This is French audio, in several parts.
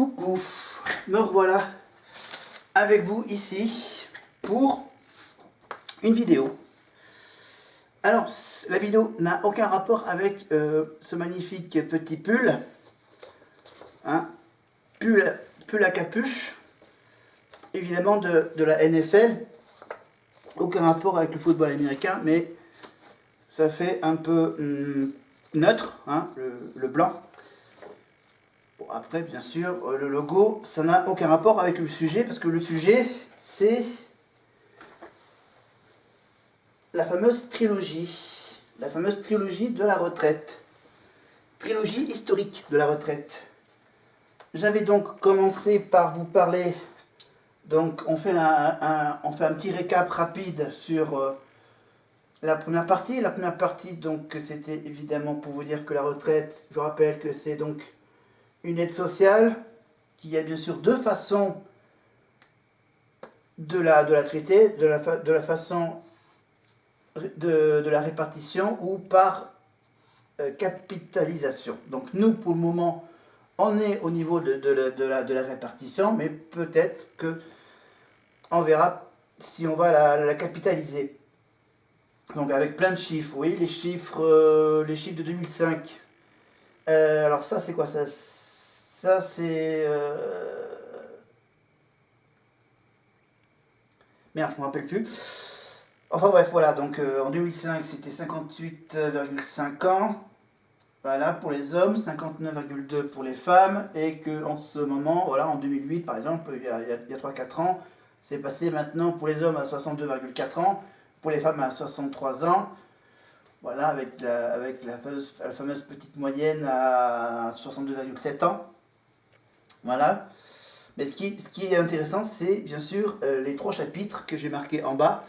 Coucou, me revoilà avec vous ici pour une vidéo. Alors, la vidéo n'a aucun rapport avec ce magnifique petit pull, hein, pull à capuche, évidemment de la NFL. Aucun rapport avec le football américain, mais ça fait un peu neutre, hein, le blanc. Bon, après, bien sûr, le logo, ça n'a aucun rapport avec le sujet, parce que le sujet, c'est la fameuse trilogie de la retraite, trilogie historique de la retraite. J'avais donc commencé par vous parler, donc on fait un petit récap rapide sur la première partie. La première partie, donc, c'était évidemment pour vous dire que la retraite, je rappelle que c'est donc une aide sociale, qu'il y a bien sûr deux façons de la traiter, de la façon de la répartition ou par capitalisation. Donc nous, pour le moment, on est au niveau de la répartition, mais peut-être que on verra si on va la capitaliser. Donc avec plein de chiffres, oui, les chiffres de 2005. Alors ça, c'est quoi ça? Ça, c'est... Merde, je me rappelle plus. Enfin bref, voilà, donc en 2005, c'était 58,5 ans. Voilà, pour les hommes, 59,2 pour les femmes. Et qu'en ce moment, voilà, en 2008, par exemple, il y a 3-4 ans, c'est passé maintenant pour les hommes à 62,4 ans, pour les femmes à 63 ans. Voilà, avec la fameuse petite moyenne à 62,7 ans. Voilà. Mais ce qui est intéressant, c'est bien sûr les trois chapitres que j'ai marqués en bas.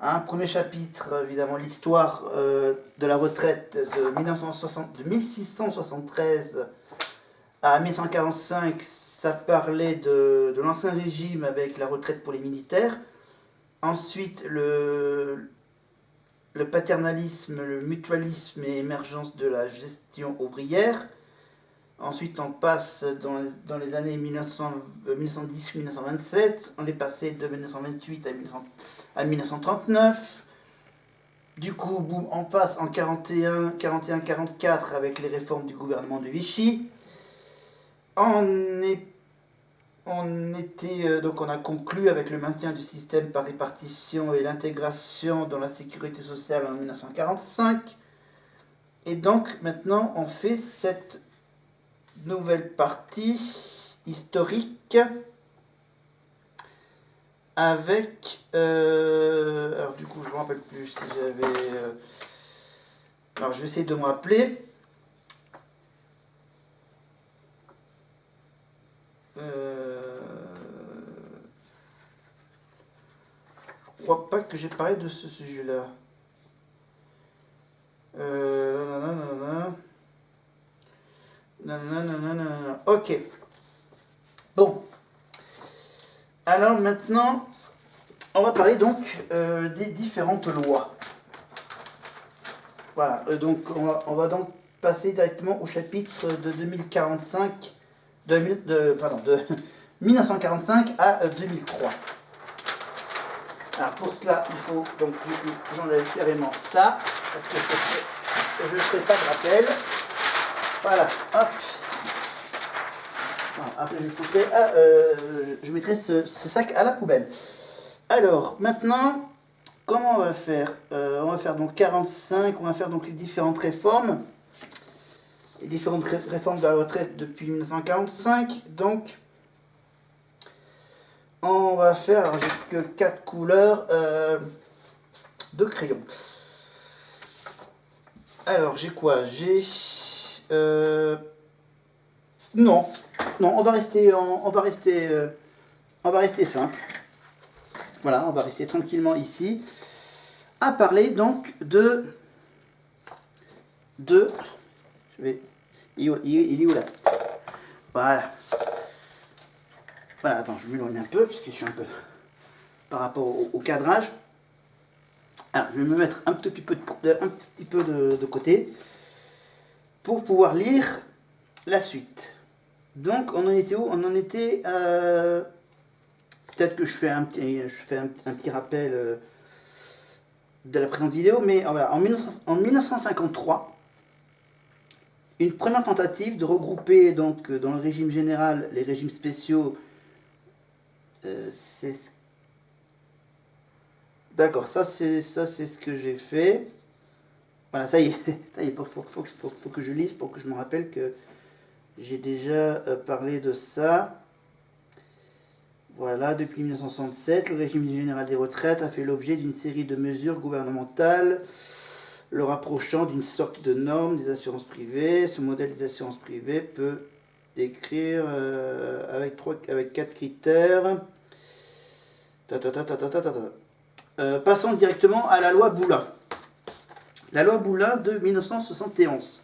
Un premier chapitre, évidemment, l'histoire de la retraite de 1673 à 1945. Ça parlait de l'ancien régime avec la retraite pour les militaires. Ensuite, le paternalisme, le mutualisme et émergence de la gestion ouvrière. Ensuite, on passe dans les années 1910-1927. On est passé de 1928 à 1939. Du coup, boum, on passe en 41-44 avec les réformes du gouvernement de Vichy. Donc on a conclu avec le maintien du système par répartition et l'intégration dans la sécurité sociale en 1945. Et donc maintenant, on fait cette nouvelle partie historique avec alors du coup je ne me rappelle plus si j'avais alors je vais essayer de me rappeler je crois pas que j'ai parlé de ce sujet là. Ok. Bon. Alors maintenant, on va parler donc des différentes lois. Voilà. Donc on va donc passer directement au chapitre de 2045, de 1945 à 2003. Alors pour cela, il faut donc du coup j'enlève carrément ça parce que je ne ferai pas de rappel. Voilà, hop. Après je mettrai ce sac à la poubelle. Alors maintenant, comment on va faire? On va faire donc 45, on va faire donc les différentes réformes. Les différentes réformes de la retraite depuis 1945. Donc on va faire, alors j'ai que 4 couleurs de crayon. Alors j'ai quoi? J'ai... Non, on va rester simple. Voilà, on va rester tranquillement ici à parler donc il est où là? Voilà. Voilà, attends, je m'éloigne un peu parce que je suis un peu par rapport au cadrage. Alors, je vais me mettre un petit peu de côté pour pouvoir lire la suite. Donc on en était où? On en était... peut-être que je fais un petit rappel de la présente vidéo, mais voilà, en 1953, une première tentative de regrouper donc dans le régime général les régimes spéciaux, c'est... D'accord, ça c'est ce que j'ai fait. Voilà, ça y est, il faut que je lise pour que je me rappelle que j'ai déjà parlé de ça. Voilà, depuis 1967, le régime général des retraites a fait l'objet d'une série de mesures gouvernementales le rapprochant d'une sorte de norme des assurances privées. Ce modèle des assurances privées peut décrire avec 4 critères. Passons directement à la loi Boulin. La loi Boulin de 1971.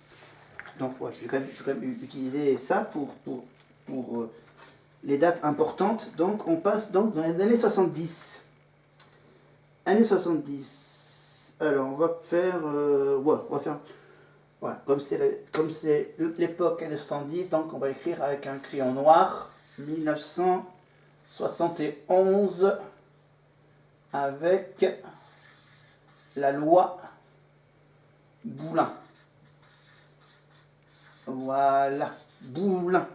Donc ouais, je vais quand même utiliser ça pour les dates importantes. Donc on passe donc dans les années 70. Années 70. Alors on va faire... ouais, on va faire... Voilà, comme c'est l'époque années 70, donc on va écrire avec un crayon noir. 1971 avec la loi Boulin. Voilà, Boulin.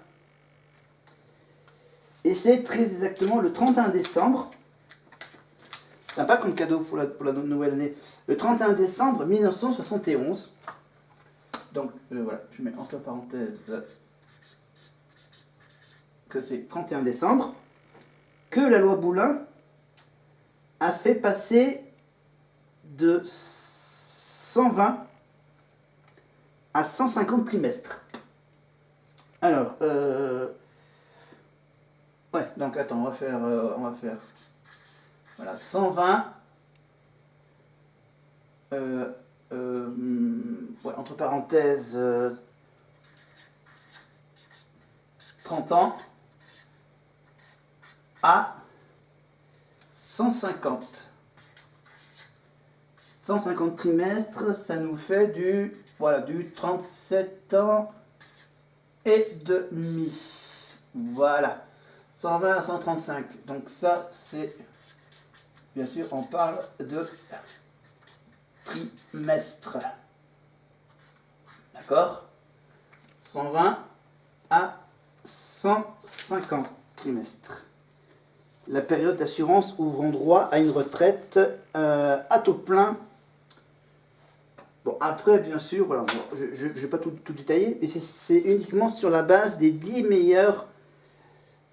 Et c'est très exactement le 31 décembre, sympa comme cadeau pour la nouvelle année, le 31 décembre 1971. Donc voilà, je mets entre parenthèses que c'est 31 décembre, que la loi Boulin a fait passer de 120 à 150 trimestres. Alors, ouais, donc attends, on va faire voilà, 120, ouais, entre parenthèses, 30 ans, à 150. 150 trimestres, ça nous fait du 37 ans et demi. Voilà. 120 à 135. Donc ça, c'est... Bien sûr, on parle de trimestre. D'accord? 120 à 150 trimestres. La période d'assurance ouvrant droit à une retraite à taux plein. Bon, après, bien sûr, voilà, je ne vais pas tout détailler, mais c'est uniquement sur la base des 10 meilleures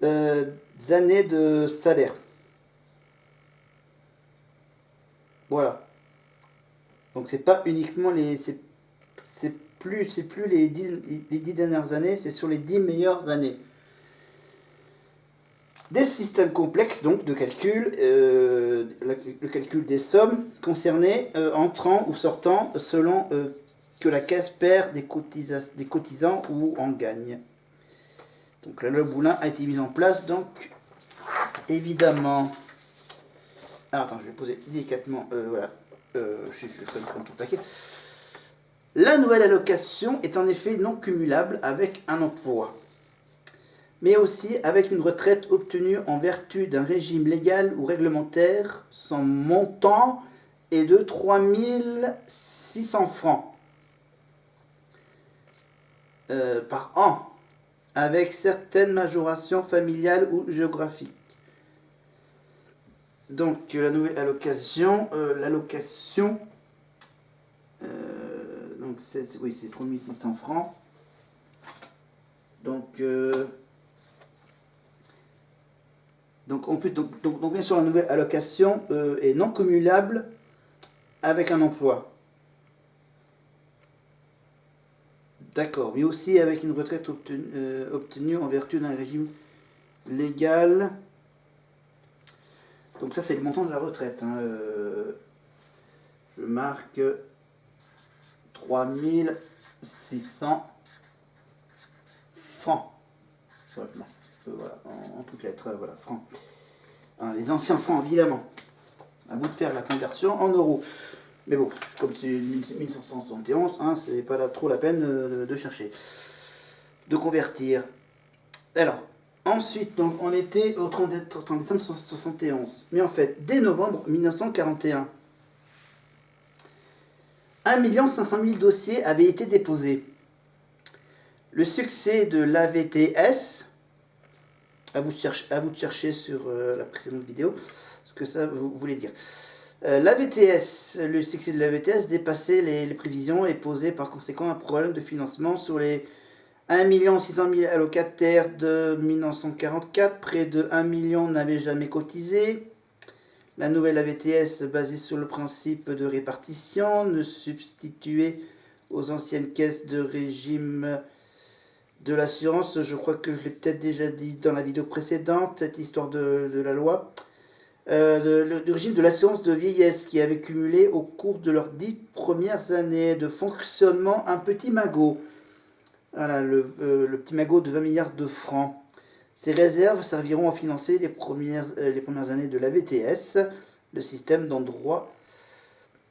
années de salaire. Voilà. Donc, c'est pas uniquement les... C'est plus les 10 dernières années, c'est sur les 10 meilleures années. Des systèmes complexes donc de calcul, le calcul des sommes concernées entrant ou sortant selon que la caisse perd des cotisants ou en gagne. Donc la loi Boulin a été mise en place, donc évidemment... Alors attends, je vais poser délicatement, voilà, je vais prendre tout taquet. La nouvelle allocation est en effet non cumulable avec un emploi, mais aussi avec une retraite obtenue en vertu d'un régime légal ou réglementaire. Son montant est de 3 600 francs par an, avec certaines majorations familiales ou géographiques. Donc la nouvelle allocation, donc c'est 3 600 francs. Donc bien sûr la nouvelle allocation est non cumulable avec un emploi. D'accord, mais aussi avec une retraite obtenue en vertu d'un régime légal. Donc ça c'est le montant de la retraite. Hein. Je marque 3 600 francs. Voilà, en toutes lettres, voilà, francs. Hein, les anciens francs, évidemment. À bout de faire la conversion en euros. Mais bon, comme c'est 1571, hein, c'est pas trop la peine de chercher. De convertir. Alors, ensuite, donc, on était au 30 décembre 1971. Mais en fait, dès novembre 1941, 1 500 000 dossiers avaient été déposés. Le succès de l'AVTS, à vous de chercher sur la précédente vidéo ce que ça voulait dire. Le succès de l'AVTS dépassait les prévisions et posait par conséquent un problème de financement sur les 1 600 000 allocataires de 1944. Près de 1 million n'avaient jamais cotisé. La nouvelle AVTS, basée sur le principe de répartition, ne substituait aux anciennes caisses de régime de l'assurance. Je crois que je l'ai peut-être déjà dit dans la vidéo précédente, cette histoire de la loi. Du régime de l'assurance de vieillesse qui avait cumulé au cours de leurs 10 premières années de fonctionnement un petit magot. Voilà, le petit magot de 20 milliards de francs. Ces réserves serviront à financer les premières années de l'AVTS, le système donne droit,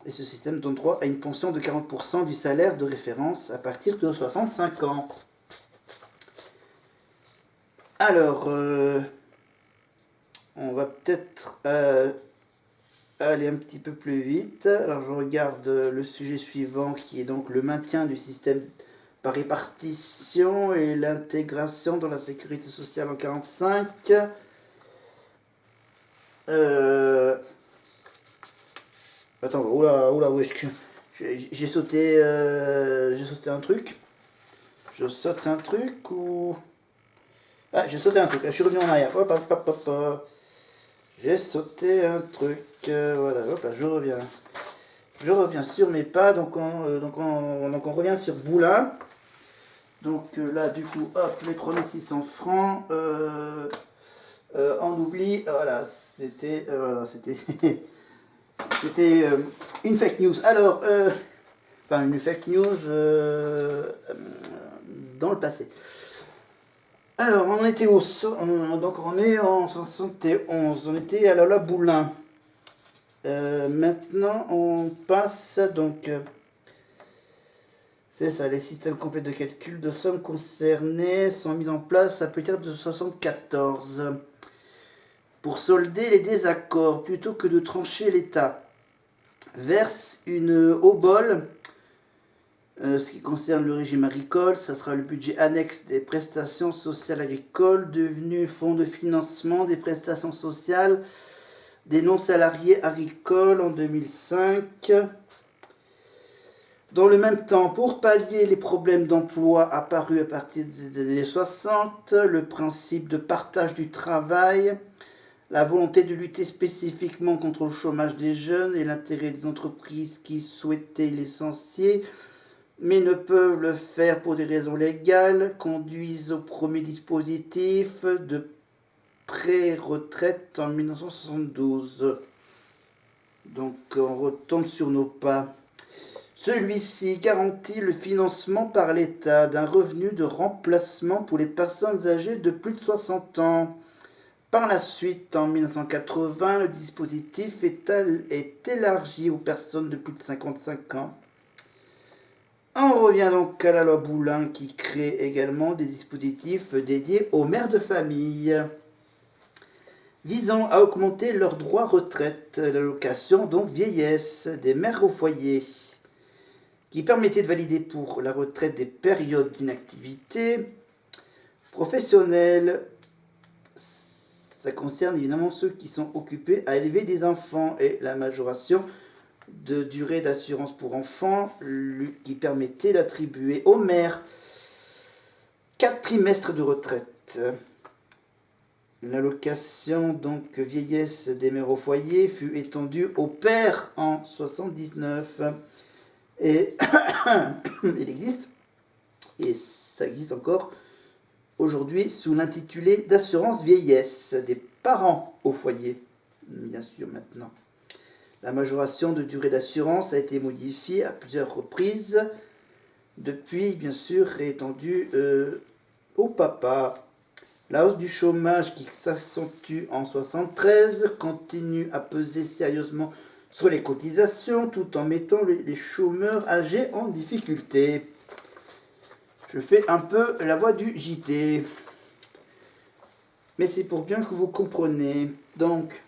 et ce système donne droit à une pension de 40% du salaire de référence à partir de 65 ans. Alors, on va peut-être aller un petit peu plus vite. Alors, je regarde le sujet suivant qui est donc le maintien du système par répartition et l'intégration dans la sécurité sociale en 1945. Attends, oula, wesh, j'ai sauté un truc. Je saute un truc ou... Ah, j'ai sauté un truc, je suis revenu en arrière. Hop. J'ai sauté un truc, voilà, hop, je reviens. Je reviens sur mes pas, donc on revient sur Boula. Donc là, du coup, hop, les 3600 francs, on oublie, voilà, c'était c'était une fake news. Alors, enfin, une fake news dans le passé. Alors, on était donc on est en 71, on était à la Boulin. Maintenant, on passe donc... c'est ça, les systèmes complets de calcul de sommes concernées sont mis en place à partir de 1974. Pour solder les désaccords, plutôt que de trancher l'État, verse une obole. Ce qui concerne le régime agricole, ça sera le budget annexe des prestations sociales agricoles, devenu fonds de financement des prestations sociales des non-salariés agricoles en 2005. Dans le même temps, pour pallier les problèmes d'emploi apparus à partir des années 60, le principe de partage du travail, la volonté de lutter spécifiquement contre le chômage des jeunes et l'intérêt des entreprises qui souhaitaient licencier mais ne peuvent le faire pour des raisons légales, conduisent au premier dispositif de pré-retraite en 1972. Donc on retombe sur nos pas. Celui-ci garantit le financement par l'État d'un revenu de remplacement pour les personnes âgées de plus de 60 ans. Par la suite, en 1980, le dispositif est élargi aux personnes de plus de 55 ans. On revient donc à la loi Boulin qui crée également des dispositifs dédiés aux mères de famille, visant à augmenter leurs droits retraite, l'allocation donc vieillesse des mères au foyer, qui permettait de valider pour la retraite des périodes d'inactivité professionnelle. Ça concerne évidemment ceux qui sont occupés à élever des enfants et la majoration de durée d'assurance pour enfants qui permettait d'attribuer aux mères 4 trimestres de retraite. L'allocation donc vieillesse des mères au foyer fut étendue aux pères en 1979 et il existe, et ça existe encore aujourd'hui sous l'intitulé d'assurance vieillesse des parents au foyer, bien sûr maintenant. La majoration de durée d'assurance a été modifiée à plusieurs reprises, depuis bien sûr étendue au papa. La hausse du chômage qui s'accentue en 1973 continue à peser sérieusement sur les cotisations tout en mettant les chômeurs âgés en difficulté. Je fais un peu la voix du JT. mais c'est pour bien que vous compreniez. Donc,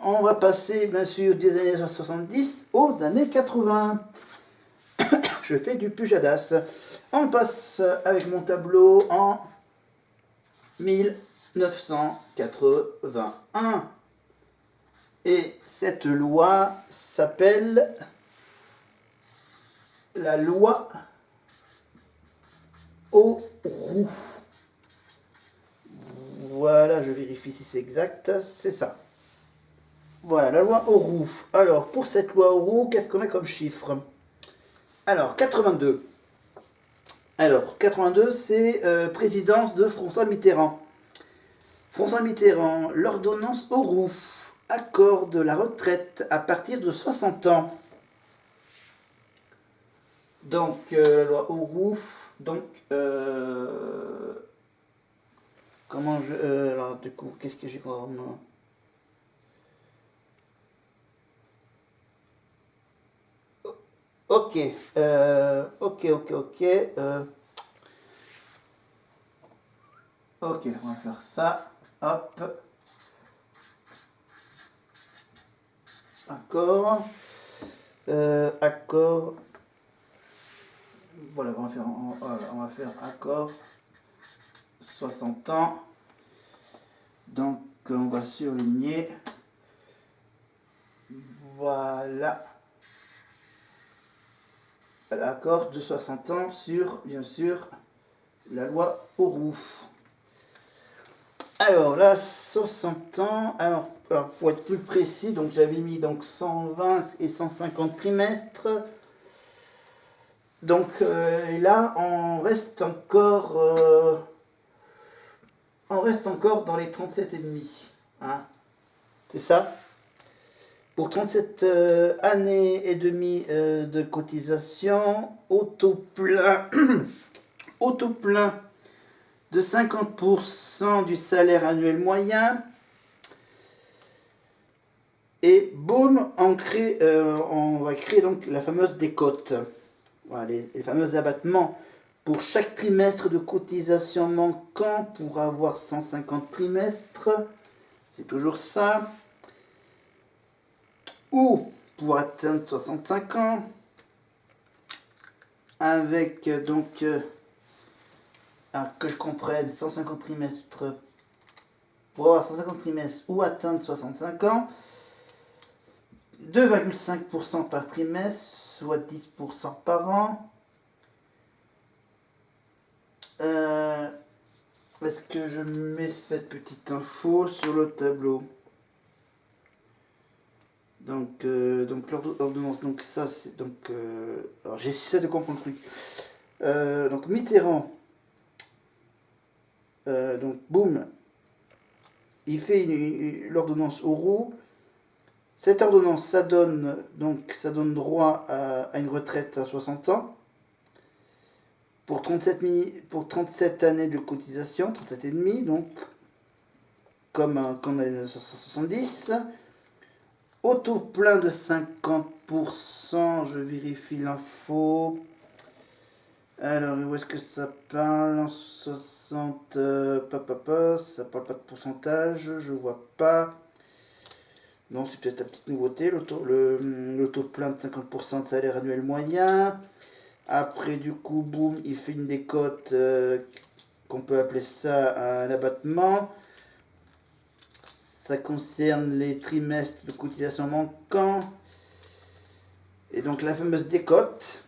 on va passer bien sûr des années 70 aux années 80. Je fais du Pujadas. On passe avec mon tableau en 1981. Et cette loi s'appelle la loi Auroux. Voilà, je vérifie si c'est exact. C'est ça. Voilà, la loi Auroux. Alors, pour cette loi Auroux, qu'est-ce qu'on a comme chiffre? Alors, 82. Alors, 82, c'est présidence de François Mitterrand. François Mitterrand, l'ordonnance Auroux accorde la retraite à partir de 60 ans. Donc, la loi Auroux, donc, comment je... alors, du coup, qu'est-ce que j'ai comme... Ok, ok. Ok, on va faire ça. Hop. Accord. Accord. Voilà, on va faire accord. 60 ans. Donc, on va surligner. Voilà. L'accord de 60 ans sur, bien sûr, la loi Auroux. Alors là, 60 ans, alors pour être plus précis, donc j'avais mis donc 120 et 150 trimestres. Donc là, on reste encore dans les 37,5. Hein, c'est ça? Pour 37 années et demie de cotisation, auto plein de 50% du salaire annuel moyen. Et boum, on va créer donc la fameuse décote. Voilà, les fameux abattements pour chaque trimestre de cotisation manquant pour avoir 150 trimestres. C'est toujours ça. Ou pour atteindre 65 ans. Avec donc, alors que je comprenne, 150 trimestres pour avoir 150 trimestres ou atteindre 65 ans. 2,5% par trimestre, soit 10% par an. Est-ce que je mets cette petite info sur le tableau? Donc l'ordonnance, donc ça c'est donc... alors j'essaie de comprendre le truc. Donc Mitterrand, donc boum, il fait l'ordonnance Auroux. Cette ordonnance, ça donne droit à une retraite à 60 ans. Pour 37 années de cotisation, 37 et demi, donc comme dans les 1970. Auto plein de 50%, je vérifie l'info. Alors, où est-ce que ça parle? En 60, ça parle pas de pourcentage, je vois pas. Non, c'est peut-être la petite nouveauté, l'auto plein de 50% de salaire annuel moyen. Après, du coup, boum, il fait une décote, qu'on peut appeler ça un abattement. Ça concerne les trimestres de cotisation manquants. Et donc la fameuse décote,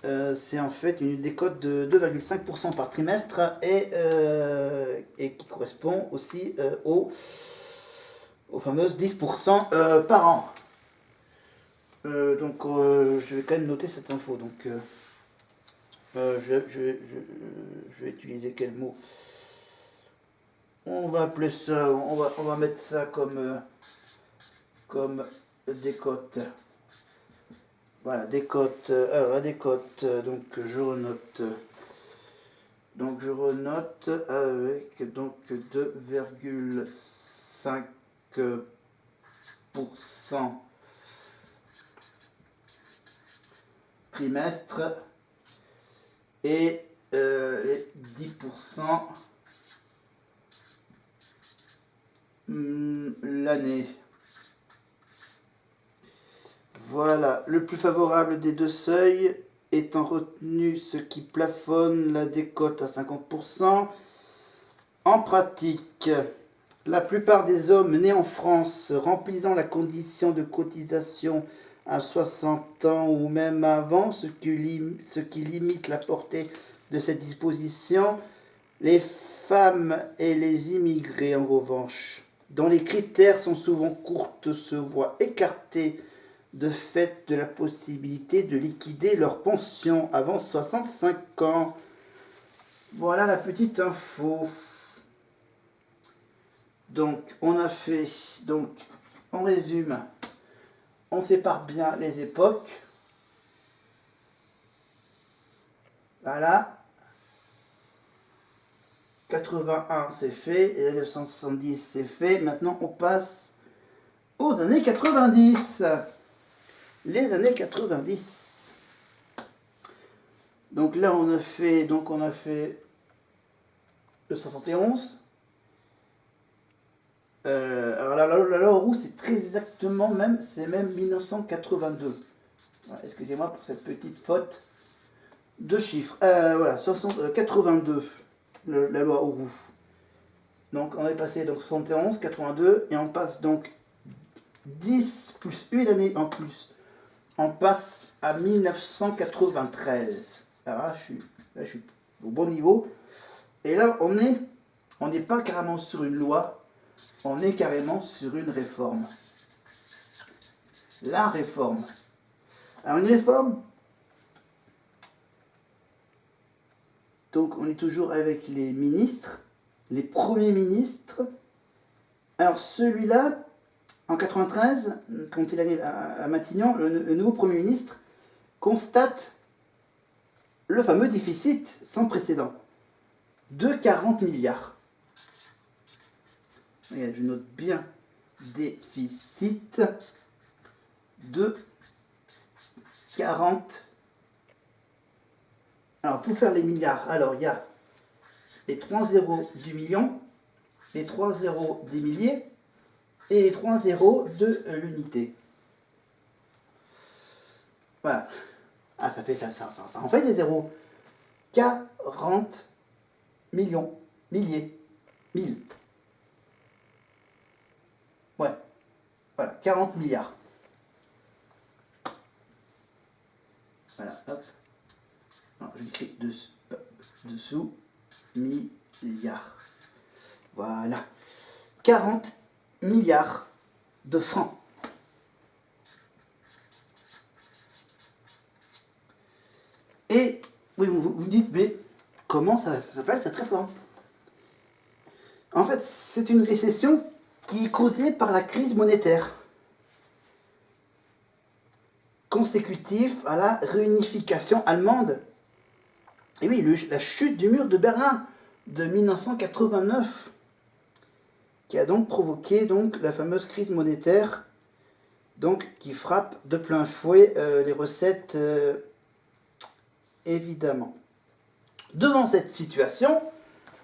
c'est en fait une décote de 2,5% par trimestre et qui correspond aussi aux fameuses 10% par an. Donc je vais quand même noter cette info. Donc je vais utiliser quel mot? On va appeler ça, on va mettre ça comme décote. Voilà, décote. Alors la décote, donc je renote. Donc je renote avec donc 2,5% trimestre et les 10% l'année. Voilà, le plus favorable des deux seuils étant retenu ce qui plafonne la décote à 50%. En pratique, la plupart des hommes nés en France remplissant la condition de cotisation à 60 ans ou même avant, ce qui limite la portée de cette disposition, les femmes et les immigrés en revanche, dont les critères sont souvent courts, se voient écartés de fait de la possibilité de liquider leur pension avant 65 ans. Voilà la petite info. Donc, on a fait, donc, on résume, on sépare bien les époques. Voilà. 81 c'est fait, et 1970 c'est fait. Maintenant, on passe aux années 90. Les années 90. Donc là, on a fait le 71. Alors la loi Auroux, c'est très exactement même, c'est même 1982. Voilà, excusez-moi pour cette petite faute de chiffres. Voilà, 82, la loi Auroux. Donc on est passé donc 71, 82, et on passe donc 10 plus une année en plus. On passe à 1993. Alors là, je suis au bon niveau. Et là, on n'est pas carrément sur une loi, on est carrément sur une réforme. La réforme. Alors une réforme, donc on est toujours avec les ministres, les premiers ministres. Alors celui-là, en 93, quand il arrive à Matignon, le nouveau Premier ministre constate le fameux déficit sans précédent de 40 milliards. Regarde, je note bien déficit de 40. Alors pour faire les milliards, alors il y a les 3 zéros du million, les 3 zéros des milliers et les 3 zéros de l'unité. Voilà. Ah, ça fait ça en fait des zéros. 40 millions, milliers, 1000. Ouais. Voilà, 40 milliards. Voilà, hop. Alors, je l'écris dessous. Milliards. Voilà. 40 milliards de francs. Et oui, vous dites, mais comment ça s'appelle cette réforme? En fait, c'est une récession qui est causée par la crise monétaire, consécutive à la réunification allemande. Et oui, la chute du mur de Berlin de 1989, qui a donc provoqué la fameuse crise monétaire, qui frappe de plein fouet les recettes, évidemment. Devant cette situation,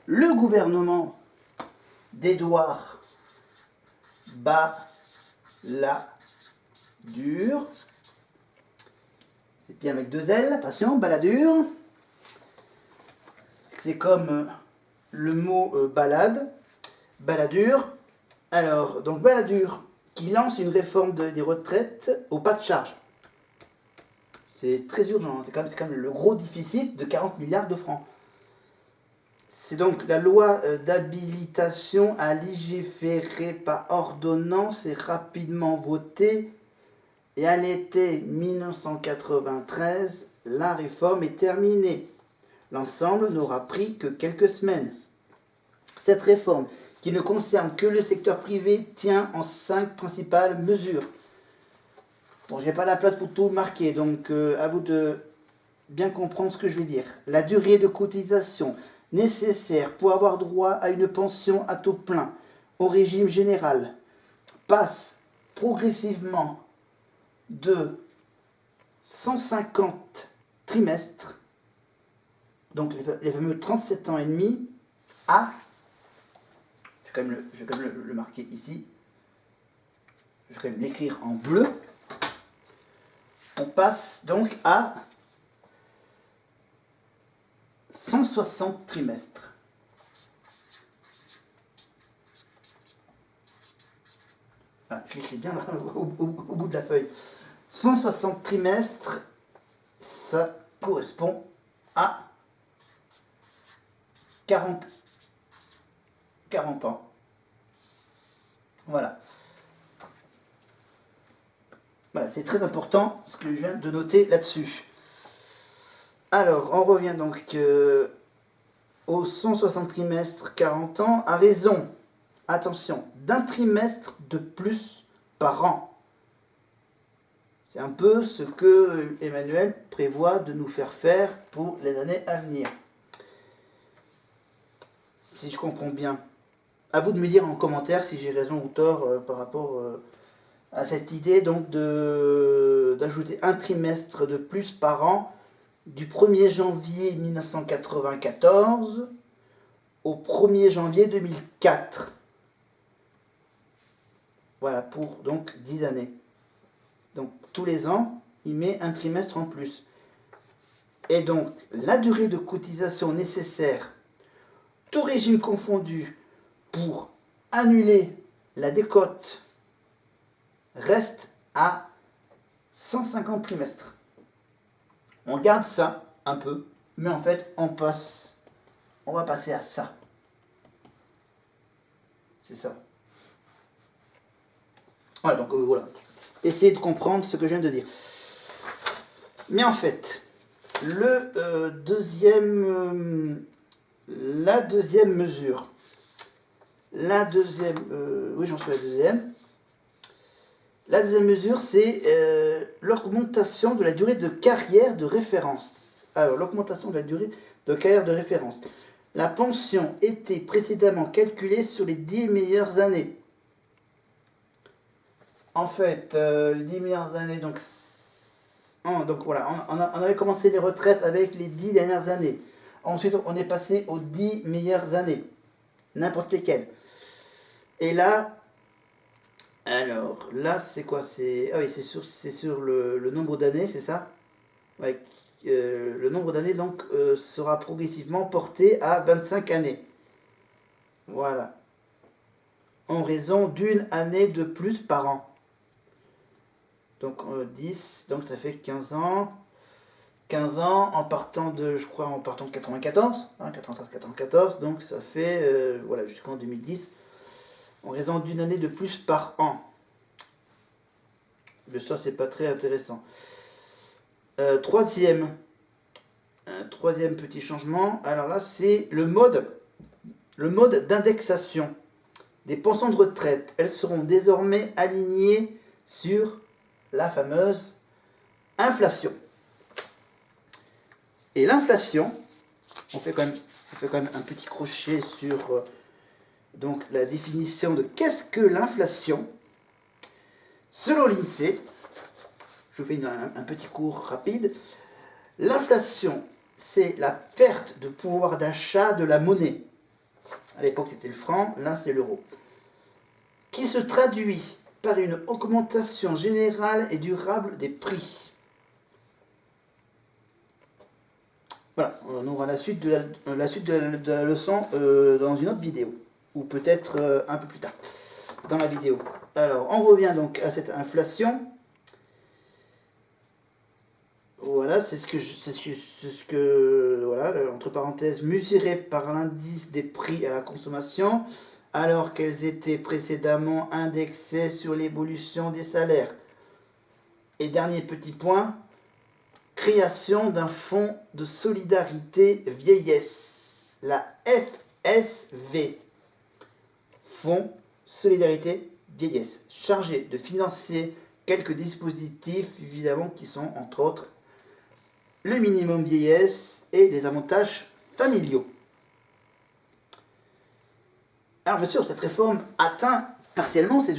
le gouvernement d'Édouard Balladur, c'est bien avec 2 L, attention, Balladur, c'est comme le mot balade, Balladur. Alors, donc Balladur qui lance une réforme des retraites au pas de charge. C'est très urgent, c'est quand même le gros déficit de 40 milliards de francs. C'est donc la loi d'habilitation à légiférer par ordonnance est rapidement votée et à l'été 1993, la réforme est terminée. L'ensemble n'aura pris que quelques semaines. Cette réforme, qui ne concerne que le secteur privé, tient en 5 principales mesures. Bon, j'ai pas la place pour tout marquer, donc à vous de bien comprendre ce que je vais dire. La durée de cotisation nécessaire pour avoir droit à une pension à taux plein au régime général passe progressivement de 150 trimestres, donc les fameux 37 ans et demi, à, je vais quand même le marquer ici. Je vais quand même l'écrire en bleu. On passe donc à 160 trimestres. Voilà, je l'écris bien là, au bout de la feuille. 160 trimestres, ça correspond à 40 ans. Voilà. Voilà, c'est très important ce que je viens de noter là-dessus. Alors, on revient donc aux 160 trimestres, 40 ans, à raison, attention, d'un trimestre de plus par an. C'est un peu ce que Emmanuel prévoit de nous faire faire pour les années à venir. Si je comprends bien. À vous de me dire en commentaire si j'ai raison ou tort par rapport à cette idée donc d'ajouter un trimestre de plus par an du 1er janvier 1994 au 1er janvier 2004. Voilà, pour donc 10 années. Donc tous les ans, il met un trimestre en plus. Et donc la durée de cotisation nécessaire, tout régime confondu, pour annuler la décote reste à 150 trimestres. On garde ça un peu, mais en fait on va passer à ça. C'est ça. Voilà, donc voilà. Essayez de comprendre ce que je viens de dire. Mais en fait, la deuxième mesure, oui j'en suis à la deuxième. La deuxième mesure, c'est l'augmentation de la durée de carrière de référence. Alors, l'augmentation de la durée de carrière de référence. La pension était précédemment calculée sur les 10 meilleures années. En fait, les 10 meilleures années, donc voilà, on avait commencé les retraites avec les 10 dernières années. Ensuite, on est passé aux 10 meilleures années, n'importe lesquelles. Et là, alors, là, c'est quoi? Ah oui, c'est sur le nombre d'années, c'est ça? Ouais, le nombre d'années, donc, sera progressivement porté à 25 années. Voilà. En raison d'une année de plus par an. Donc, 10, donc ça fait 15 ans. 15 ans en partant de, je crois, en partant de 94. Hein, 94, donc ça fait, voilà, jusqu'en 2010. En raison d'une année de plus par an. Mais ça, c'est pas très intéressant. Troisième petit changement. Alors là, c'est le mode d'indexation des pensions de retraite. Elles seront désormais alignées sur la fameuse inflation. Et l'inflation, on fait quand même un petit crochet sur donc la définition de qu'est-ce que l'inflation. Selon l'INSEE, je fais un petit cours rapide, l'inflation, c'est la perte de pouvoir d'achat de la monnaie. À l'époque, c'était le franc, là, c'est l'euro. Qui se traduit par une augmentation générale et durable des prix. Voilà, on aura la suite de la leçon dans une autre vidéo, ou peut-être un peu plus tard dans la vidéo. Alors, on revient donc à cette inflation. Voilà, c'est ce que voilà, entre parenthèses, mesuré par l'indice des prix à la consommation, alors qu'elles étaient précédemment indexées sur l'évolution des salaires. Et dernier petit point, création d'un fonds de solidarité vieillesse, la FSV, Fonds Solidarité Vieillesse, chargé de financer quelques dispositifs, évidemment, qui sont, entre autres, le minimum vieillesse et les avantages familiaux. Alors, bien sûr, cette réforme atteint partiellement ces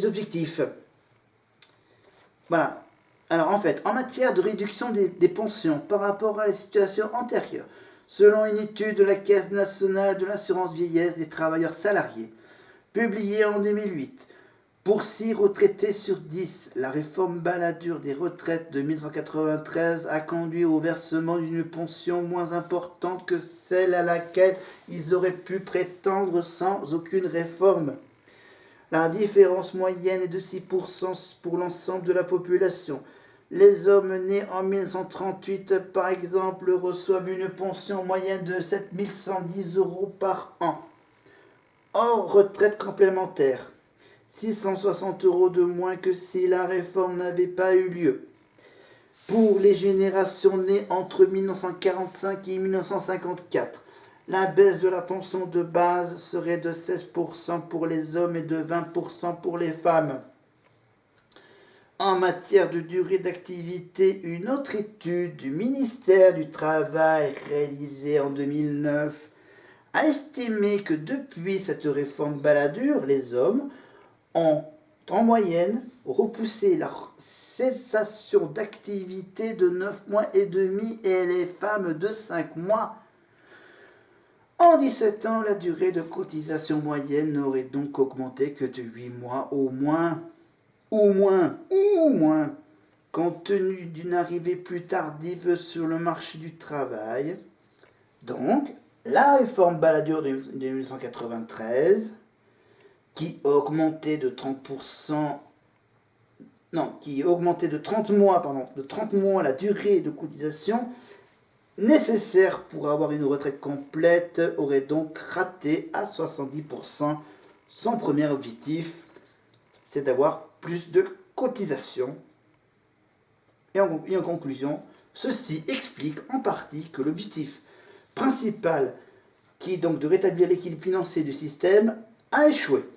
objectifs. Voilà. Alors, en fait, en matière de réduction des pensions par rapport à la situation antérieure, Selon une étude de la Caisse nationale de l'assurance vieillesse des travailleurs salariés, publiée en 2008, pour 6 retraités sur 10, la réforme Balladur des retraites de 1993 a conduit au versement d'une pension moins importante que celle à laquelle ils auraient pu prétendre sans aucune réforme. La différence moyenne est de 6% pour l'ensemble de la population. Les hommes nés en 1938, par exemple, reçoivent une pension moyenne de 7 110 € par an, hors retraite complémentaire. 660 € de moins que si la réforme n'avait pas eu lieu. Pour les générations nées entre 1945 et 1954, la baisse de la pension de base serait de 16% pour les hommes et de 20% pour les femmes. En matière de durée d'activité, une autre étude du ministère du Travail réalisée en 2009 a estimé que depuis cette réforme Balladur, les hommes ont en moyenne repoussé leur cessation d'activité de 9 mois et demi et les femmes de 5 mois. En 17 ans, la durée de cotisation moyenne n'aurait donc augmenté que de 8 mois au moins. Ou moins, compte tenu d'une arrivée plus tardive sur le marché du travail. Donc, la réforme Balladur de 1993, qui augmentait de 30%, qui augmentait de 30 mois la durée de cotisation nécessaire pour avoir une retraite complète, aurait donc raté à 70% son premier objectif, c'est d'avoir plus de cotisations. Et en conclusion, ceci explique en partie que l'objectif principal, qui est donc de rétablir l'équilibre financier du système, a échoué.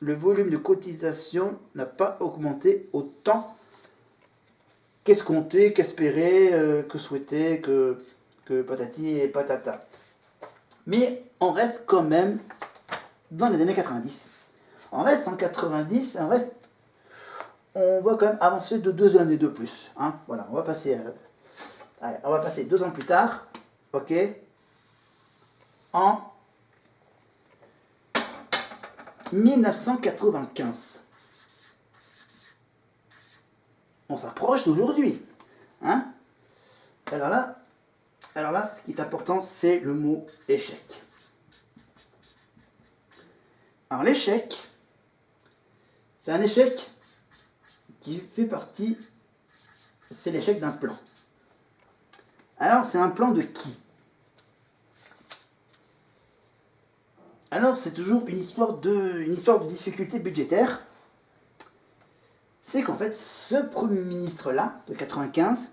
Le volume de cotisation n'a pas augmenté autant qu'escompté, qu'espéré, que souhaité, que patati et patata. Mais on reste quand même dans les années 90. On reste en 90, on va quand même avancer de 2 années de plus. Hein. Voilà, on va passer 2 ans plus tard, ok, en 1995. On s'approche d'aujourd'hui. Hein. Alors là, ce qui est important, c'est le mot échec. Alors l'échec, c'est un échec qui fait partie, c'est l'échec d'un plan. Alors c'est un plan de qui? Alors c'est toujours une histoire de difficulté budgétaire. C'est qu'en fait, ce Premier ministre-là, de 95,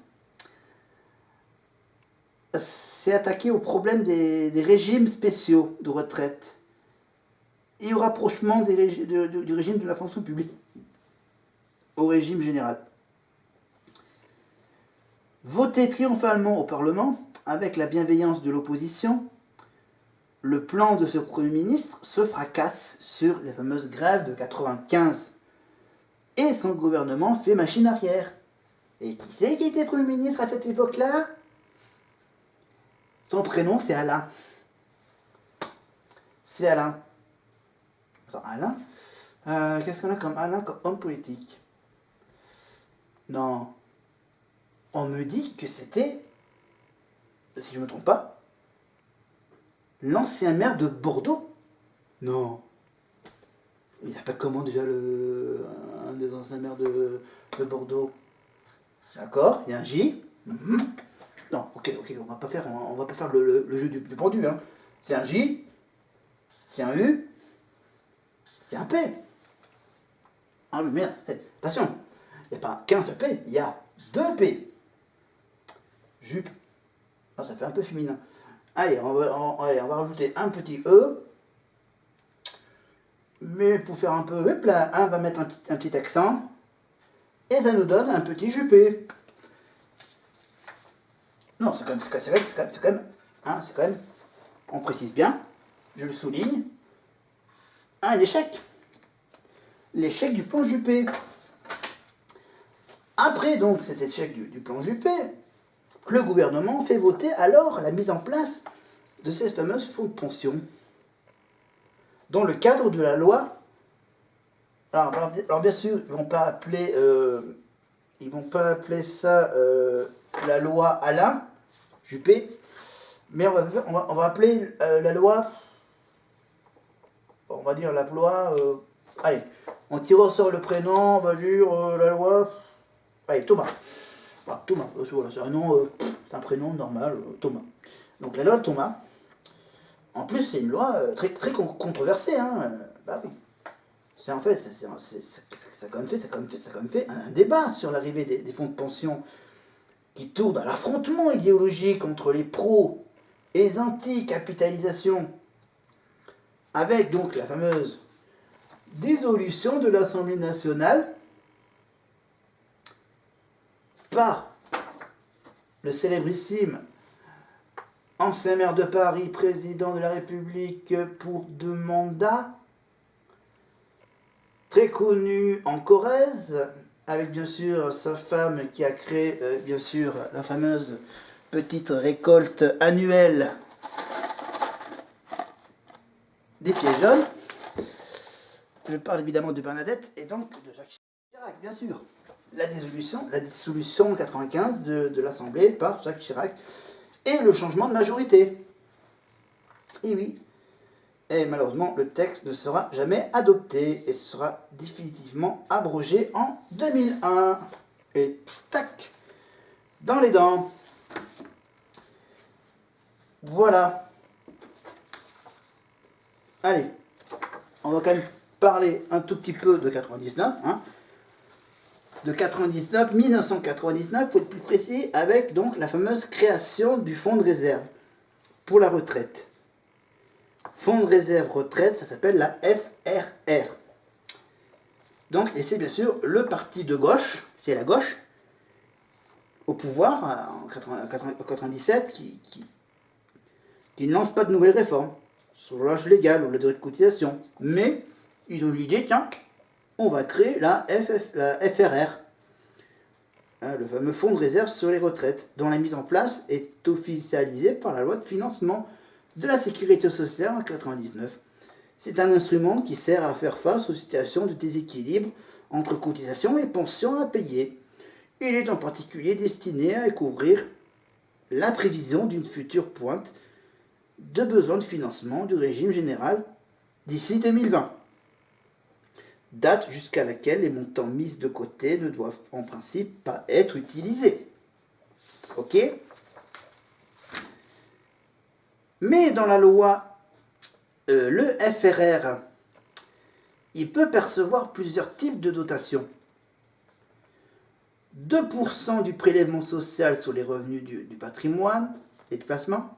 s'est attaqué au problème des régimes spéciaux de retraite et au rapprochement du régime de la fonction publique au régime général. Voté triomphalement au Parlement, avec la bienveillance de l'opposition, le plan de ce Premier ministre se fracasse sur les fameuses grèves de 95. Et son gouvernement fait machine arrière. Et qui c'est qui était Premier ministre à cette époque-là? Son prénom, c'est Alain. C'est Alain. Attends, Alain, qu'est-ce qu'on a comme Alain comme homme politique? Non. On me dit que c'était, si je ne me trompe pas, l'ancien maire de Bordeaux. Non. Il s'appelle comment déjà un des anciens maires de Bordeaux? D'accord, il y a un J. Non, ok, on va pas faire le jeu du pendu. Hein. C'est un J, c'est un U, c'est un P. Ah oui, merde, attention, il n'y a pas qu'un seul P, il y a 2 P. Jupe. Oh, ça fait un peu féminin. Allez, on va rajouter un petit E. Mais pour faire un peu, hop là, on va mettre un petit accent. Et ça nous donne un petit Juppé. Non, c'est quand même, on précise bien, je le souligne, un échec. L'échec du plan Juppé. Après donc cet échec du plan Juppé, le gouvernement fait voter alors la mise en place de ces fameuses fonds de pension dans le cadre de la loi. Alors bien sûr, ils vont pas appeler ça la loi Alain Juppé, mais on va appeler la loi, on va dire la loi, allez, on tire au sort le prénom, on va dire la loi, allez, Thomas. Voilà, Thomas, voilà, c'est un nom, c'est un prénom normal, Thomas. Donc la loi Thomas, en plus c'est une loi très, très controversée, hein, bah oui. Ça a quand même fait un débat sur l'arrivée des fonds de pension qui tourne à l'affrontement idéologique entre les pros et les anti-capitalisations, avec donc la fameuse dissolution de l'Assemblée nationale par le célébrissime ancien maire de Paris, président de la République pour 2 mandats, très connu en Corrèze, avec bien sûr sa femme qui a créé bien sûr la fameuse petite récolte annuelle des pieds jaunes. Je parle évidemment de Bernadette et donc de Jacques Chirac, bien sûr. La dissolution en 1995 de l'Assemblée par Jacques Chirac et le changement de majorité. Et oui. Et malheureusement, le texte ne sera jamais adopté et sera définitivement abrogé en 2001. Et tac, dans les dents. Voilà. Allez, on va quand même parler un tout petit peu de 99. Hein. De 1999, pour être plus précis, avec donc la fameuse création du fonds de réserve pour la retraite. Fonds de réserve retraite, ça s'appelle la FRR. Donc, et c'est bien sûr le parti de gauche, c'est la gauche, au pouvoir en 1997, qui ne lance pas de nouvelles réformes sur l'âge légal ou la durée de cotisation. Mais ils ont eu l'idée, tiens, on va créer la FRR, hein, le fameux fonds de réserve sur les retraites, dont la mise en place est officialisée par la loi de financement de la sécurité sociale en 1999. C'est un instrument qui sert à faire face aux situations de déséquilibre entre cotisations et pensions à payer. Il est en particulier destiné à couvrir la prévision d'une future pointe de besoin de financement du régime général d'ici 2020, date jusqu'à laquelle les montants mis de côté ne doivent en principe pas être utilisés. Ok ? Mais dans la loi, le FRR, il peut percevoir plusieurs types de dotations. 2% du prélèvement social sur les revenus du patrimoine et de placement.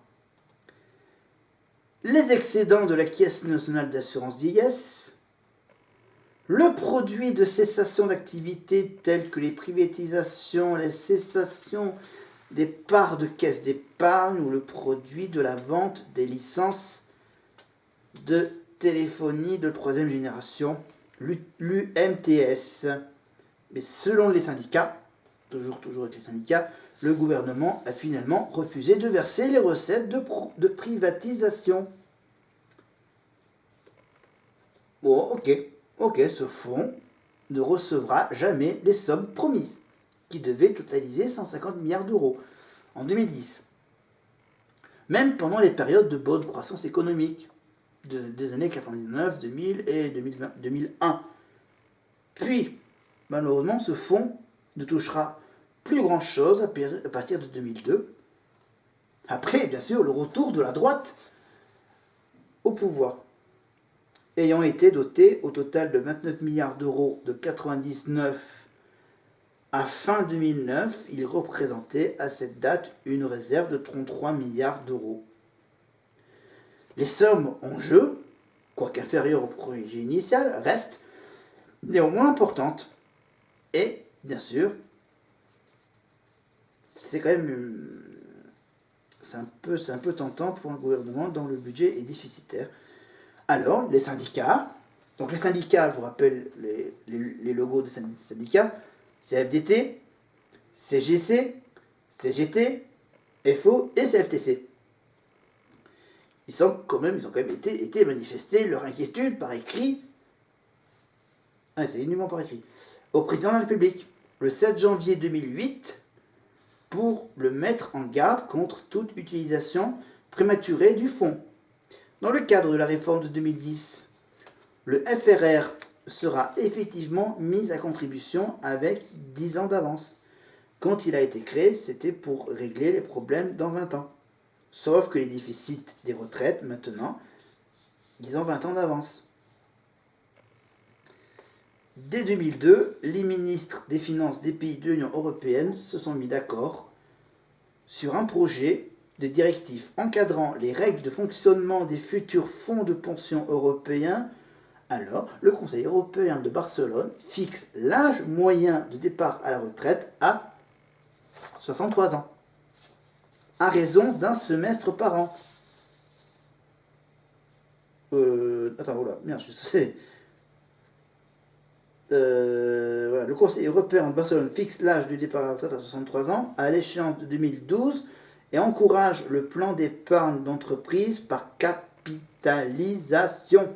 Les excédents de la Caisse nationale d'assurance vieillesse. Le produit de cessation d'activités telles que les privatisations, les cessations des parts de caisse d'épargne ou le produit de la vente des licences de téléphonie de 3e génération, l'UMTS. Mais selon les syndicats, toujours avec les syndicats, le gouvernement a finalement refusé de verser les recettes de privatisation. Bon, ok, ce fonds ne recevra jamais les sommes promises, qui devaient totaliser 150 milliards d'euros en 2010. Même pendant les périodes de bonne croissance économique des années 99, 2000 et 2001. Puis, malheureusement, ce fonds ne touchera plus grand-chose à partir de 2002. Après, bien sûr, le retour de la droite au pouvoir. Ayant été doté au total de 29 milliards d'euros de 99 à fin 2009, il représentait à cette date une réserve de 33 milliards d'euros. Les sommes en jeu, quoique inférieures au projet initial, restent néanmoins importantes. Et, bien sûr, c'est quand même... C'est un peu tentant pour un gouvernement dont le budget est déficitaire. Alors, les syndicats, donc les syndicats, je vous rappelle les logos des syndicats, CFDT, CGC, CGT, FO et CFTC. Ils ont quand même été manifester leur inquiétude par écrit. Ah, c'est uniquement par écrit. Au président de la République, le 7 janvier 2008, pour le mettre en garde contre toute utilisation prématurée du fonds. Dans le cadre de la réforme de 2010, le FRR sera effectivement mis à contribution avec 10 ans d'avance. Quand il a été créé, c'était pour régler les problèmes dans 20 ans. Sauf que les déficits des retraites, maintenant, ils ont 20 ans d'avance. Dès 2002, les ministres des Finances des pays de l'Union européenne se sont mis d'accord sur un projet de directive encadrant les règles de fonctionnement des futurs fonds de pension européens. Alors, le Conseil européen de Barcelone fixe l'âge moyen de départ à la retraite à 63 ans, à raison d'un semestre par an. Je sais. Voilà, le Conseil européen de Barcelone fixe l'âge du départ à la retraite à 63 ans à l'échéance de 2012 et encourage le plan d'épargne d'entreprise par capitalisation.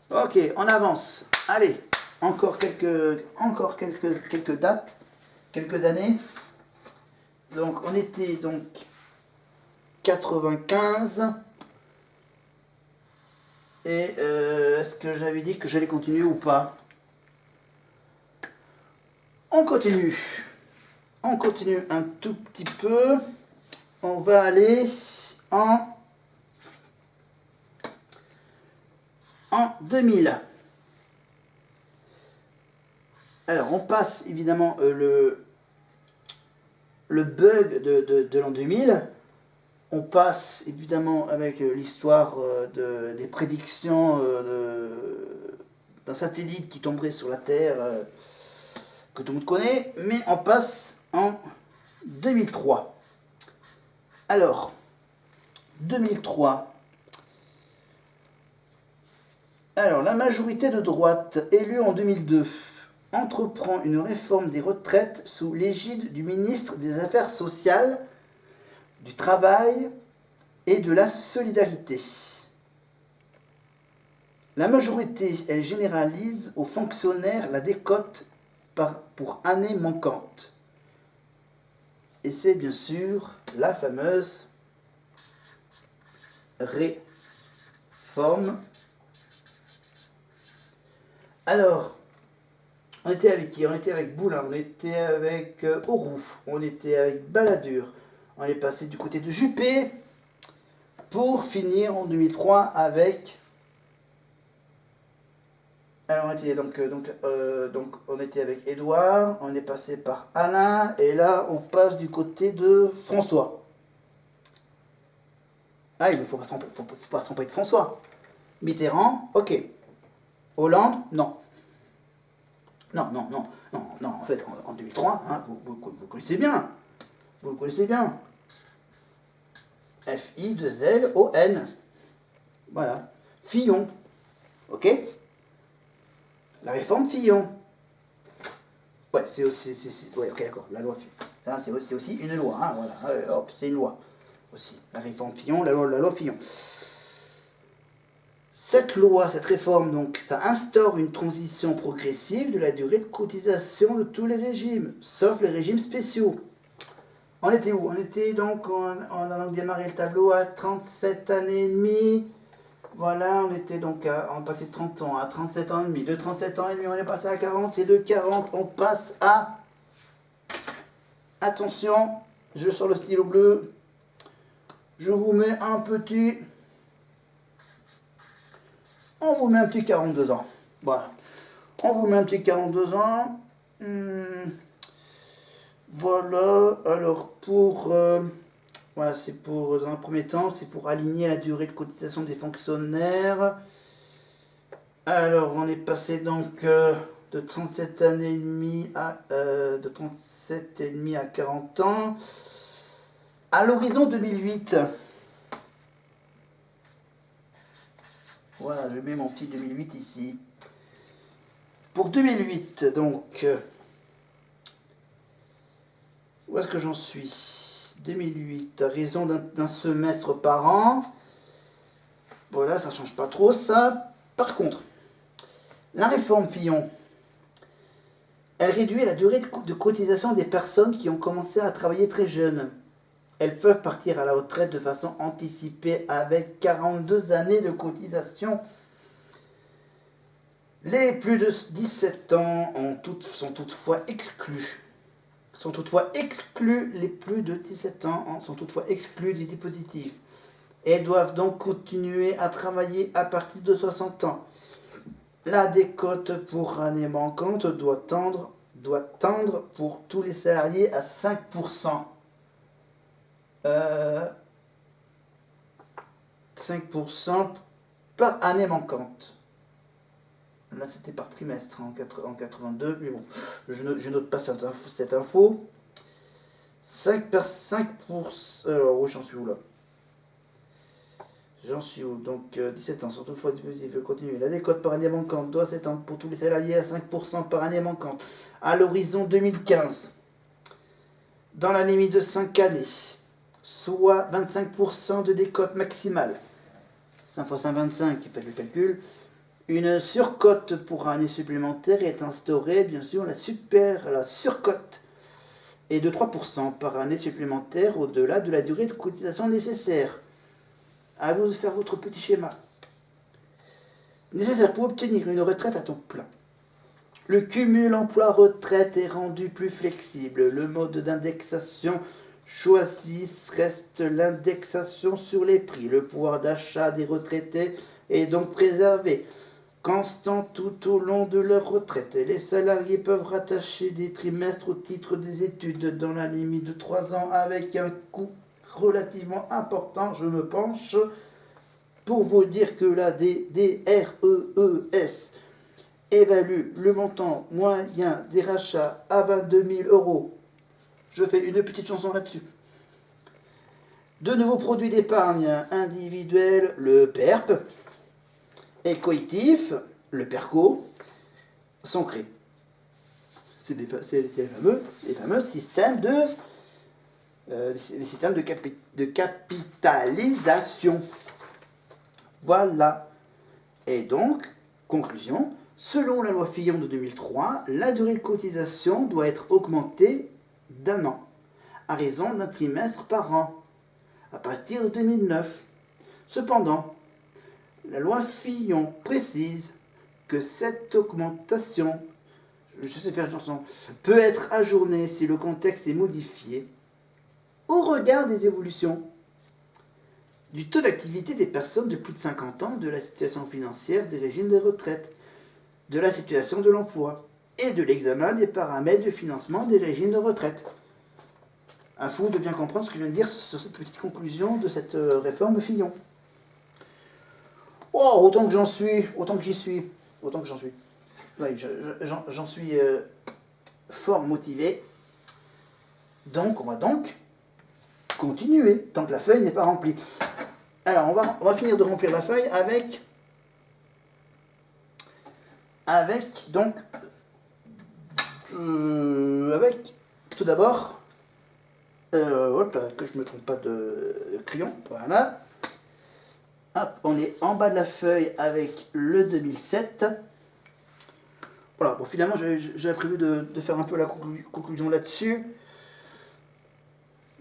Ok, on avance. Allez, encore quelques dates, quelques années. Donc on était donc 95. Et est-ce que j'avais dit que j'allais continuer ou pas? On continue. On continue un tout petit peu. On va aller en 2000. Alors on passe évidemment le bug de l'an 2000. On passe évidemment avec l'histoire des prédictions d'un satellite qui tomberait sur la Terre, que tout le monde connaît, mais on passe en 2003. Alors, 2003. Alors, la majorité de droite, élue en 2002, entreprend une réforme des retraites sous l'égide du ministre des Affaires sociales, du Travail et de la Solidarité. La majorité, elle généralise aux fonctionnaires la décote pour année manquante. Et c'est bien sûr la fameuse réforme. Alors, on était avec qui? On était avec Boulin, on était avec Auroux, on était avec Balladur. On est passé du côté de Juppé pour finir en 2003 avec... Alors on était donc on était avec Édouard, on est passé par Alain, et là on passe du côté de François. Ah, il ne faut pas s'empêcher de François. Mitterrand, ok. Hollande, non. Non, en fait, en 2003, hein, vous connaissez bien. Vous le connaissez bien. F-I-2-L-O-N. Voilà. Fillon. Ok? La réforme Fillon. Ouais, c'est aussi... ouais, ok, d'accord. La loi Fillon. C'est aussi une loi. Hein, voilà. Hop, c'est une loi. Aussi. La réforme Fillon, la loi Fillon. Cette réforme, donc, ça instaure une transition progressive de la durée de cotisation de tous les régimes, sauf les régimes spéciaux. On était où? On était donc, on a donc démarré le tableau à 37 années et demie. Voilà, on était donc on passait de 30 ans à 37 ans et demi. De 37 ans et demi, on est passé à 40. Et de 40, on passe à... Attention, je sors le stylo bleu. Je vous mets un petit... On vous met un petit 42 ans. Voilà. On vous met un petit 42 ans. Voilà. Alors pour... voilà, c'est pour, dans un premier temps, c'est pour aligner la durée de cotisation des fonctionnaires. Alors, on est passé donc de 37 années et demie à 40 ans. À l'horizon 2008. Voilà, je mets mon petit 2008 ici. Pour 2008, donc, où est-ce que j'en suis? 2008, à raison d'un semestre par an. Voilà, ça change pas trop ça. Par contre, la réforme Fillon, elle réduit la durée de cotisation des personnes qui ont commencé à travailler très jeunes. Elles peuvent partir à la retraite de façon anticipée avec 42 années de cotisation. Les plus de 17 ans sont toutefois exclus. Les plus de 17 ans sont toutefois exclus du dispositif et doivent donc continuer à travailler à partir de 60 ans. La décote pour année manquante doit tendre pour tous les salariés à 5%. 5% par année manquante. Là, c'était par trimestre en 82, mais bon, je note pas cette info. 5%. Oh, j'en suis où là? J'en suis où? Donc, 17 ans, sont toutefois dispositifs, je continue. La décote par année manquante doit s'étendre pour tous les salariés à 5% par année manquante à l'horizon 2015. Dans la limite de 5 années, soit 25% de décote maximale. 5 fois 5, 25, faites le calcul. Une surcote pour année supplémentaire est instaurée, bien sûr, la surcote est de 3% par année supplémentaire au-delà de la durée de cotisation nécessaire. À vous de faire votre petit schéma. Nécessaire pour obtenir une retraite à temps plein. Le cumul emploi-retraite est rendu plus flexible. Le mode d'indexation choisi reste l'indexation sur les prix. Le pouvoir d'achat des retraités est donc préservé. Constant tout au long de leur retraite. Les salariés peuvent rattacher des trimestres au titre des études dans la limite de 3 ans avec un coût relativement important. Je me penche pour vous dire que la DREES évalue le montant moyen des rachats à 22 000 euros. Je fais une petite chanson là-dessus. De nouveaux produits d'épargne individuelle, le PERP, et collectif, le PERCO, sont créés. C'est les fameux systèmes de capitalisation. Voilà. Et donc, conclusion, selon la loi Fillon de 2003, la durée de cotisation doit être augmentée d'1 an, à raison d'un trimestre par an, à partir de 2009. Cependant, la loi Fillon précise que cette augmentation, je sais faire une chanson, peut être ajournée si le contexte est modifié au regard des évolutions du taux d'activité des personnes de plus de 50 ans, de la situation financière des régimes de retraite, de la situation de l'emploi et de l'examen des paramètres de financement des régimes de retraite. À vous de bien comprendre ce que je viens de dire sur cette petite conclusion de cette réforme Fillon. Oh, autant que j'en suis. Oui, j'en suis fort motivé. Donc, on va continuer tant que la feuille n'est pas remplie. Alors, on va finir de remplir la feuille avec tout d'abord, que je ne me trompe pas de crayon, voilà. Hop, on est en bas de la feuille avec le 2007. Voilà, bon, finalement, j'avais prévu de faire un peu la conclusion là-dessus.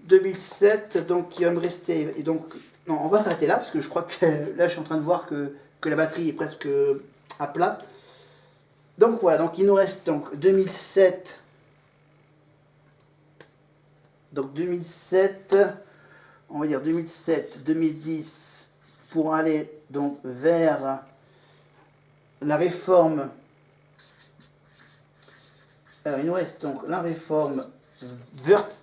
2007, donc il va me rester... Et donc, non, on va s'arrêter là, parce que je crois que là, je suis en train de voir que la batterie est presque à plat. Donc voilà, donc il nous reste donc 2007. Donc 2007, on va dire 2007-2010, pour aller donc vers la réforme. Alors il nous reste donc la réforme Wörth.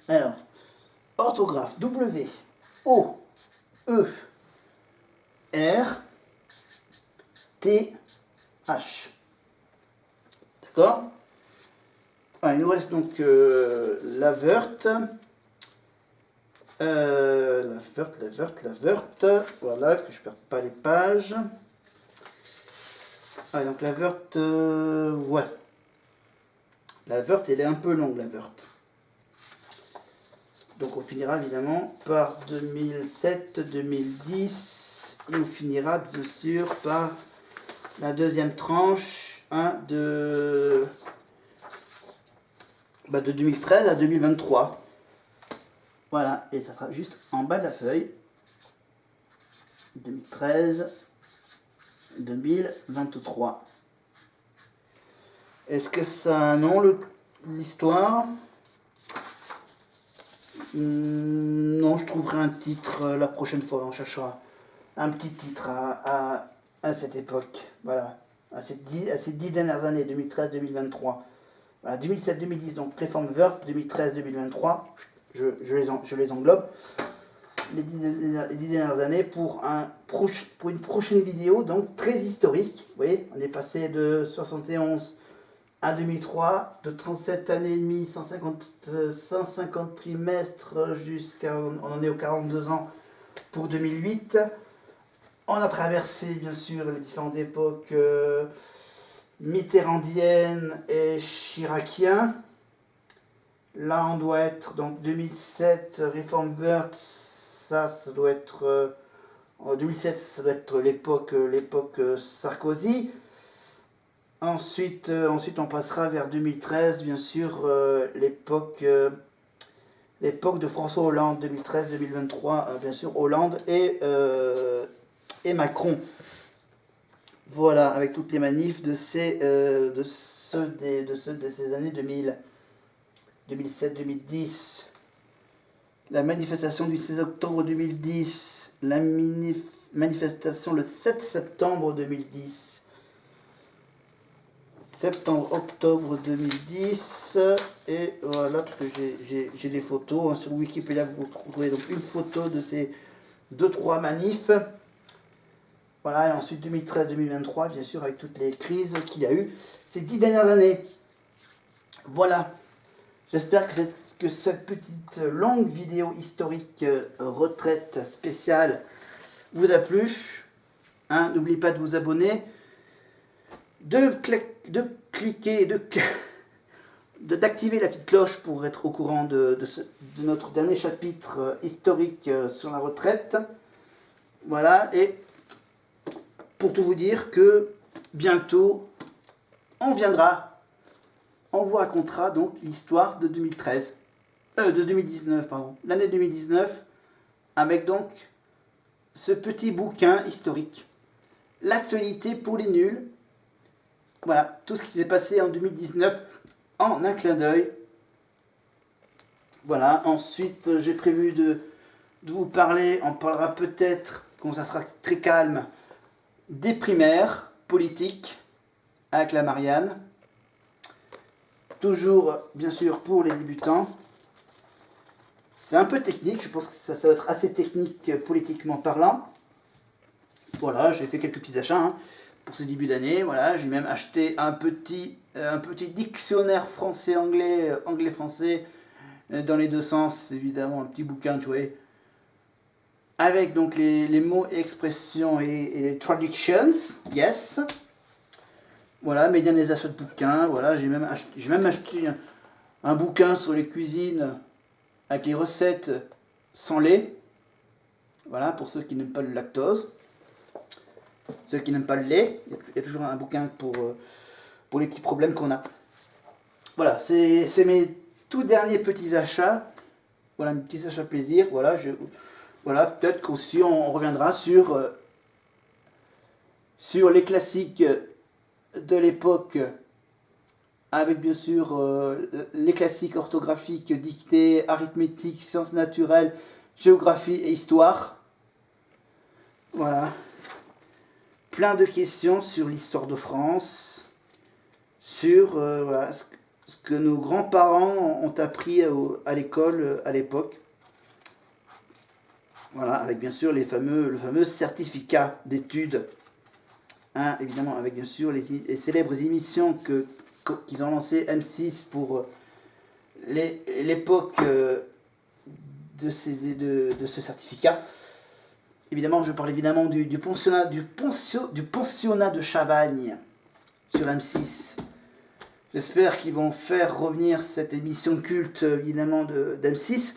Alors, orthographe W-O-E-R-T-H. D'accord? Il nous reste donc la Wörth. La Wörth. Voilà, que je ne perds pas les pages. Donc la Wörth, ouais. La Wörth, elle est un peu longue, la Wörth. Donc on finira évidemment par 2007, 2010, et on finira bien sûr par la deuxième tranche, hein, de 2013 à 2023. Voilà, et ça sera juste en bas de la feuille. 2013, 2023. Est-ce que ça a un nom, l'histoire? Non, je trouverai un titre la prochaine fois. On cherchera un petit titre à cette époque. Voilà, à ces 10 dernières années, 2013-2023. Voilà, 2007-2010, donc réforme Wörth, 2013-2023. Je les englobe. Les 10 dernières années pour une prochaine vidéo, donc très historique. Vous voyez, on est passé de 71 à 2003, de 37 années et demie, 150 trimestres, jusqu'à, on en est aux 42 ans pour 2008. On a traversé bien sûr les différentes époques mitterrandiennes et chiraciennes. Là on doit être donc 2007, réforme Wörth, ça doit être en 2007, ça doit être l'époque Sarkozy. Ensuite, on passera vers 2013, bien sûr, l'époque de François Hollande, 2013-2023, bien sûr, Hollande et Macron. Voilà, avec toutes les manifs de ces années 2007-2010. La manifestation du 16 octobre 2010, la manifestation le 7 septembre 2010. Septembre-octobre 2010, et voilà, parce que j'ai des photos, hein, sur Wikipédia vous trouverez donc une photo de ces 2-3 manifs. Voilà, et ensuite 2013-2023, bien sûr, avec toutes les crises qu'il y a eu ces 10 dernières années. Voilà, j'espère que cette petite longue vidéo historique retraite spéciale vous a plu. Hein, n'oubliez pas de vous abonner, de cliquer et d'activer la petite cloche pour être au courant de notre dernier chapitre historique sur la retraite. Voilà, et pour tout vous dire que bientôt on vous racontera donc l'histoire de 2019, pardon, l'année 2019, avec donc ce petit bouquin historique, l'actualité pour les nuls. Voilà, tout ce qui s'est passé en 2019 en un clin d'œil. Voilà, ensuite j'ai prévu de vous parler, on parlera peut-être, quand ça sera très calme, des primaires politiques avec la Marianne. Toujours, bien sûr, pour les débutants. C'est un peu technique, je pense que ça va être assez technique politiquement parlant. Voilà, j'ai fait quelques petits achats, hein, pour ce début d'année. Voilà, j'ai même acheté un petit dictionnaire français-anglais, anglais-français, dans les deux sens, évidemment, un petit bouquin, tu vois, avec donc les mots, expressions et les traductions, yes. Voilà, mes derniers achats de bouquins. Voilà, j'ai même acheté un bouquin sur les cuisines avec les recettes sans lait. Voilà, pour ceux qui n'aiment pas le lactose. Ceux qui n'aiment pas le lait, il y a toujours un bouquin pour les petits problèmes qu'on a. Voilà, c'est mes tout derniers petits achats. Voilà, mes petits achats plaisir. Voilà, voilà, peut-être qu'aussi on reviendra sur les classiques de l'époque, avec bien sûr les classiques orthographiques, dictée, arithmétique, sciences naturelles, géographie et histoire. Voilà. Plein de questions sur l'histoire de France, sur voilà, ce que nos grands-parents ont appris à l'école à l'époque. Voilà, avec bien sûr le fameux certificat d'études. Hein, évidemment, avec bien sûr les célèbres émissions qu'ils ont lancées M6 pour l'époque de ce certificat. Évidemment, je parle évidemment du pensionnat de Chavagne sur M6. J'espère qu'ils vont faire revenir cette émission culte, évidemment, d'M6.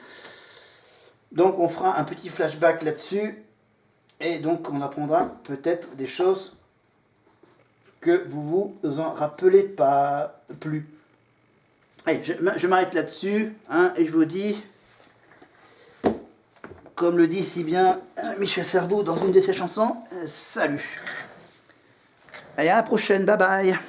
Donc on fera un petit flashback là-dessus. Et donc on apprendra peut-être des choses que vous vous en rappelez pas plus. Allez, je m'arrête là-dessus, hein, et je vous dis, comme le dit si bien Michel Sardou dans une de ses chansons, salut. Allez, à la prochaine, bye bye.